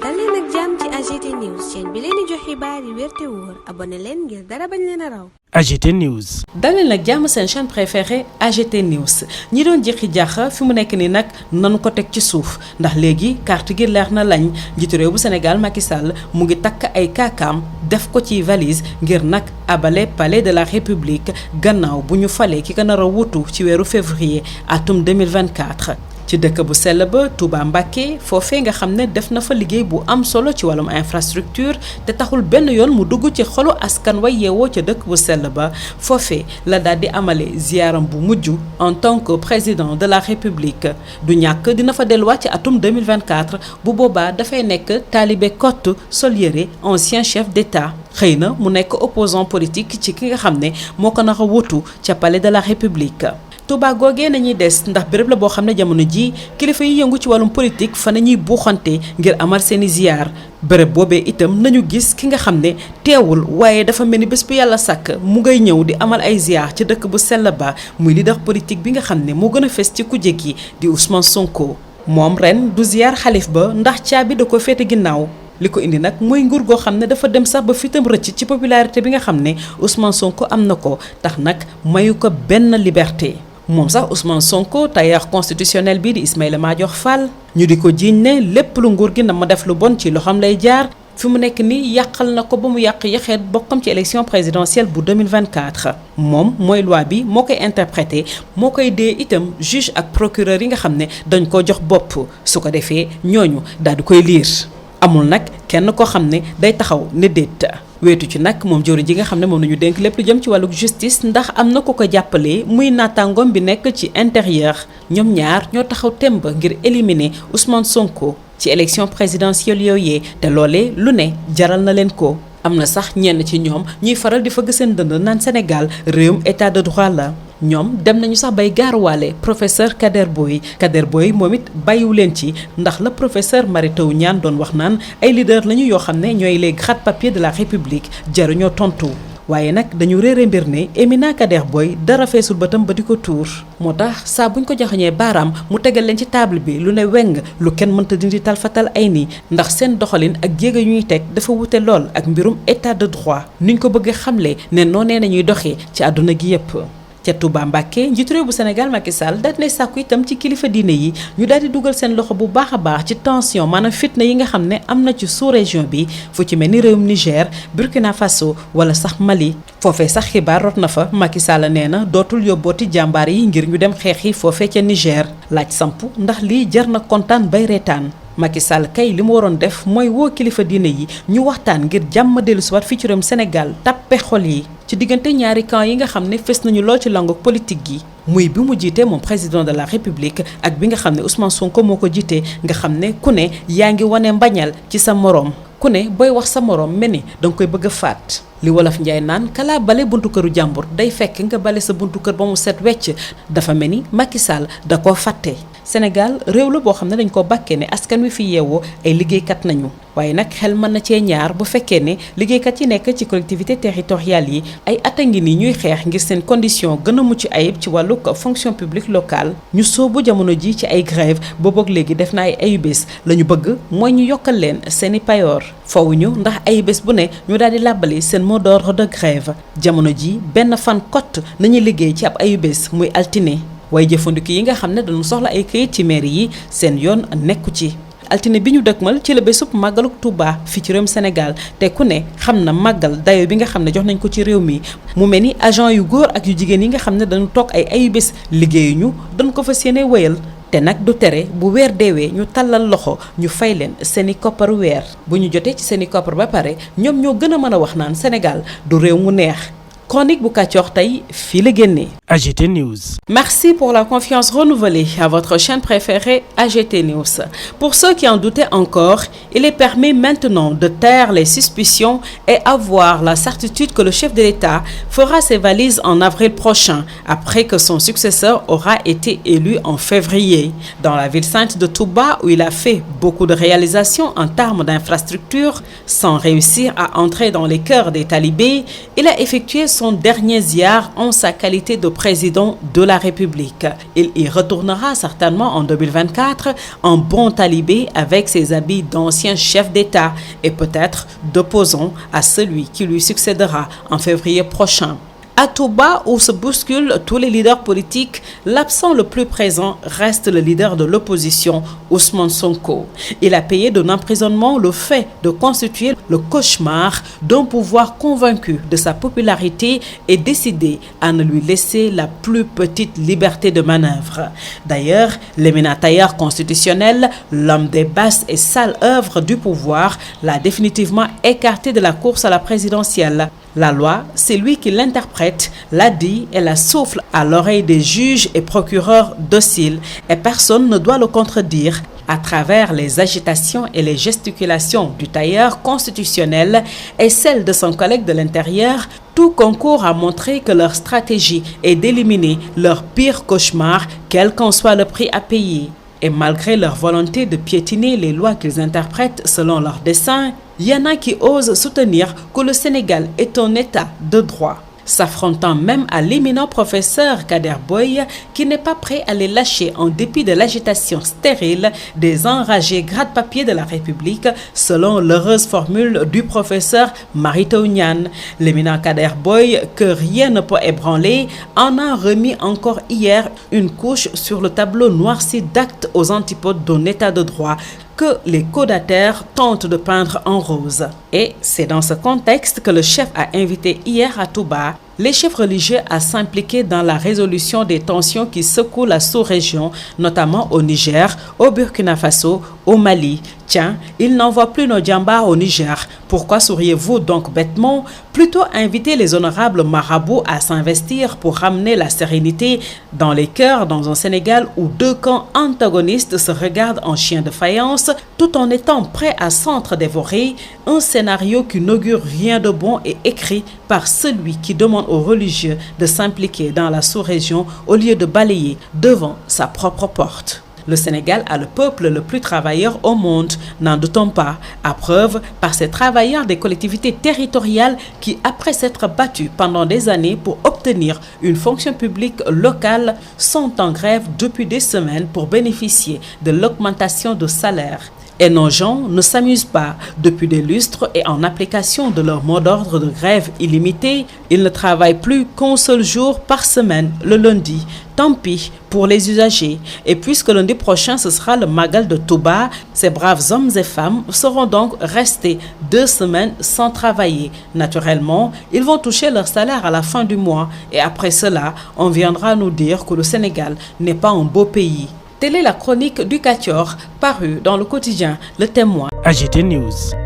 dal leen ak jàmm ci AGT News chaîne bi leen di jox xibaar yi wér te wóor abonné leen ngir dara bañ leen a raw. AGT News. dal leen ak jàmm seen chaîne préférée AGT News ñi doon jixi jaaxa fi mu nekk nii nag nanu ko teg ci suuf ndax léegi carte gi leer na lañ njiitu réew bu Sénégal Macky Sall mu ngi takk ay kaakaam def ko ci valise ngir nag abale palais de la République gannaaw bu ñu falee ki ko nar a wutu ci weeru février atum 2024. ci dëkk bu sell ba Touba Mbacké foofee nga xam ne def na fa liggéey bu am solo ci wàllum infrastructure te taxul benn yoon mu dugg ci xolu askan wa yeewoo ca dëkk bu sell ba foofee la daal di amale ziaram bu mujj en tant que président de la République du ñàkk dina fa delluwaat ci atum 2024 bu boobaa dafay nekk taalibe kott sol yére ancien chef d'État xëy na mu nekk opposant politique ci ki nga xam ne moo ko nar a wutu ca palais de la République. Touba googee nañuy des ndax béréb la boo xam ne jamono ji kilifa yi yëngu ci wàllum politique fa nañuy buuxante ngir amal seeni ziyaar béréb boobee itam nañu gis ki nga xam ne teewul waaye dafa mel ni bés bu yàlla sàkk mu ngay ñëw di amal ay ziyaar ci dëkk bu sell ba muy leader politique bi nga xam ne moo gën a fes ci kujje gi di Ousmane Sonko moom ren du ziyaar xalif ba ndax caabi da ko féete ginnaaw li ko indi nag mooy nguur goo xam ne dafa dem sax ba fitam rëcc ci popularité bi nga xam ne Ousmane Sonko am na ko tax nag mayu ko benn liberté. moom sax Ousmane Sonko tailleur constitutionnel bi di Ismaïla Madior Fall ñu di ko jiiñ ne lépp lu nguur gi na ma def lu bon ci loxoom lay jaar fi mu nekk nii yàqal na ko ba mu yàq yaxeet bokkam ci élection présidentielle bu 2024 moom mooy loi bi moo koy interprété moo koy dee itam juge ak procureur yi nga xam ne dañ ko jox bopp su ko defee ñooñu daal di koy liir amul nag kenn koo xam ne day taxaw ne déet weetu ci nag moom jëwriñ ji nga xam ne moom nañu dénk lépp lu jëm ci wàllu justice ndax am na ko ko jàppale muy naataangoom bi nekk ci intérieur ñoom ñaar ñoo taxaw temb ngir éliminer Ousmane Sonko ci élection présidentielle yooyee te loolee lu ne jaral na leen ko am na sax ñenn ci ñoom ñuy faral di fëgg seen dënd naan Sénégal réewum état de droit la ñoom dem nañu sax bay gaaruwaale professeur Kader Boye moom it bàyyiwu leen ci ndax la professeur Mary Teuw Niane doon wax naan ay leader lañu yoo xam ne ñooy les gratte-papiers de la République jaruñoo tontu waaye nag dañu réere mbir ne Emina Kader Boye dara feesul bëtam ba di ko tuur moo tax saa buñ ko joxoñee baaraam mu tegal leen ci table bi lu ne weng lu kenn mënta dindi talfatal ay nii ndax seen doxalin ak jéego yu ñuy teg dafa wute lool ak mbirum état de droit niñ ko bëgg xamle ne noonee nañuy doxee ci àdduna gi yépp ca Touba Mbacké njiitu réew bu Sénégal Macky Sall daal di sàkku itam ci kilifa diine yi ñu daal di dugal seen loxo bu baax a baax ci tension maanaam fitna yi nga xam ne am na ci sous-région bi fu ci mel ni réewum Niger Burkina Faso wala sax Mali foofee sax xibaar rot na fa Macky Sall nee na dootul yóbbooti jàmbaar yi ngir ñu dem xeexi foofee ca Niger laaj samp ndax lii jar na kontaan bay reetaan Macky Sall kay li mu waroon def mooy woo kilifa diine yi ñu waxtaan ngir jàmm dellusiwaat fii ci réewum Sénégal tappe xol yi ci diggante ñaari camp yi nga xam ne fes nañu lool ci langue politique gi muy bi mu jiite moom président de la République ak bi nga xam ne Ousmane Sonko moo ko jiite nga xam ne ku ne yaa ngi wane mbañal ci sa moroom ku ne booy wax sa moroom mel ni danga koy bëgg a faat li wolof njaay naan kalaa bale buntu këru jàmbur day fekk nga bale sa buntu kër ba mu set wecc dafa mel ni Macky Sall da koo fàtte Sénégal réew la boo xam ne dañ ko bàkkee ne askan wi fi yeewoo ay liggéeykat nañu waaye nag xel mën na cee ñaar bu fekkee ne liggéeykat yi nekk ci collectivité territoriale yi ay at a ngi nii ñuy xeex ngir seen condition gën a mucc ayib ci wàllu fonction publique locale ñu soobu jamono ji ci ay grève boobook léegi def na ay ayubés la ñu bëgg mooy ñu yokkal leen seeni payoor fawuñu ndax ayubés bu ne ñu daal di làbbali seen mot d'ordre de grève jamono ji benn fan kott nañu liggéey ci ab ayubés muy altine waaye jëfandiku yi nga xam ne dañu soxla ay këyit ci mairie yi seen yoon nekku ci altine bi ñu dëkkmal ci la bésub màggaluk Touba fii ci réewum Sénégal te ku ne xam na màggal dayo bi nga xam ne jox nañ ko ci réew mi mu mel ni agent yu góor ak yu jigéen yi nga xam ne dañu toog ay ayubés liggéeyuñu dañ ko fas yéene wéyal te nag du tere bu weer deewee ñu tàllal loxo ñu fay leen seeni kopparu weer bu ñu jotee ci seeni koppar ba pare ñoom ñoo gën a mën a wax naan Sénégal du réew mu neex chronique bu Kàccoor tey fii la génnee. AGT News. Merci pour la confiance renouvelée à votre chaîne préférée AGT News. Pour ceux qui en doutaient encore, il est permis maintenant de taire les suspicions et avoir la certitude que le chef de l'État fera ses valises en avril prochain, après que son successeur aura été élu en février. Dans la ville sainte de Touba, où il a fait beaucoup de réalisations en termes d'infrastructures, sans réussir à entrer dans les cœurs des talibés, il a effectué son dernier ziar en sa qualité de président de la République. Il y retournera certainement en 2024 en bon talibé avec ses habits d'ancien chef d'État et peut-être d'opposant à celui qui lui succédera en février prochain. À Touba, où se bousculent tous les leaders politiques, l'absent le plus présent reste le leader de l'opposition, Ousmane Sonko. Il a payé d'un emprisonnement le fait de constituer le cauchemar d'un pouvoir convaincu de sa popularité et décidé à ne lui laisser la plus petite liberté de manœuvre. D'ailleurs, l'éminent tailleur constitutionnel, l'homme des basses et sales œuvres du pouvoir, l'a définitivement écarté de la course à la présidentielle. La loi, c'est lui qui l'interprète, la dit et la souffle à l'oreille des juges et procureurs dociles et personne ne doit le contredire. À travers les agitations et les gesticulations du tailleur constitutionnel et celles de son collègue de l'intérieur, tout concourt à montrer que leur stratégie est d'éliminer leur pire cauchemar, quel qu'en soit le prix à payer. Et malgré leur volonté de piétiner les lois qu'ils interprètent selon leurs desseins, il y en a qui osent soutenir que le Sénégal est un État de droit, s'affrontant même à l'éminent professeur Kader Boye qui n'est pas prêt à les lâcher en dépit de l'agitation stérile des enragés gratte-papier de la République selon l'heureuse formule du professeur Mary Teuw Niane. L'éminent Kader Boye, que rien ne peut ébranler, en a remis encore hier une couche sur le tableau noirci d'actes aux antipodes d'un État de droit que les codataires tentent de peindre en rose. Et c'est dans ce contexte que le chef a invité hier à Touba les chefs religieux à s'impliquer dans la résolution des tensions qui secouent la sous-région, notamment au Niger, au Burkina Faso, au Mali. Tiens, ils n'envoient plus nos djambas au Niger. Pourquoi souriez-vous donc bêtement? Plutôt inviter les honorables marabouts à s'investir pour ramener la sérénité dans les cœurs dans un Sénégal où deux camps antagonistes se regardent en chien de faïence tout en étant prêts à s'entre-dévorer, un scénario qui n'augure rien de bon et écrit par celui qui demande aux religieux de s'impliquer dans la sous-région au lieu de balayer devant sa propre porte. Le Sénégal a le peuple le plus travailleur au monde, n'en doutons pas, à preuve par ces travailleurs des collectivités territoriales qui, après s'être battus pendant des années pour obtenir une fonction publique locale, sont en grève depuis des semaines pour bénéficier de l'augmentation de salaire. Et nos gens ne s'amusent pas. Depuis des lustres et en application de leur mot d'ordre de grève illimité, ils ne travaillent plus qu'un seul jour par semaine, le lundi. Tant pis pour les usagers. Et puisque lundi prochain ce sera le Magal de Touba, ces braves hommes et femmes seront donc restés 2 semaines sans travailler. Naturellement, ils vont toucher leur salaire à la fin du mois. Et après cela, on viendra nous dire que le Sénégal n'est pas un beau pays. Telle est la chronique du Katior, parue dans le quotidien Le Témoin. AGT News.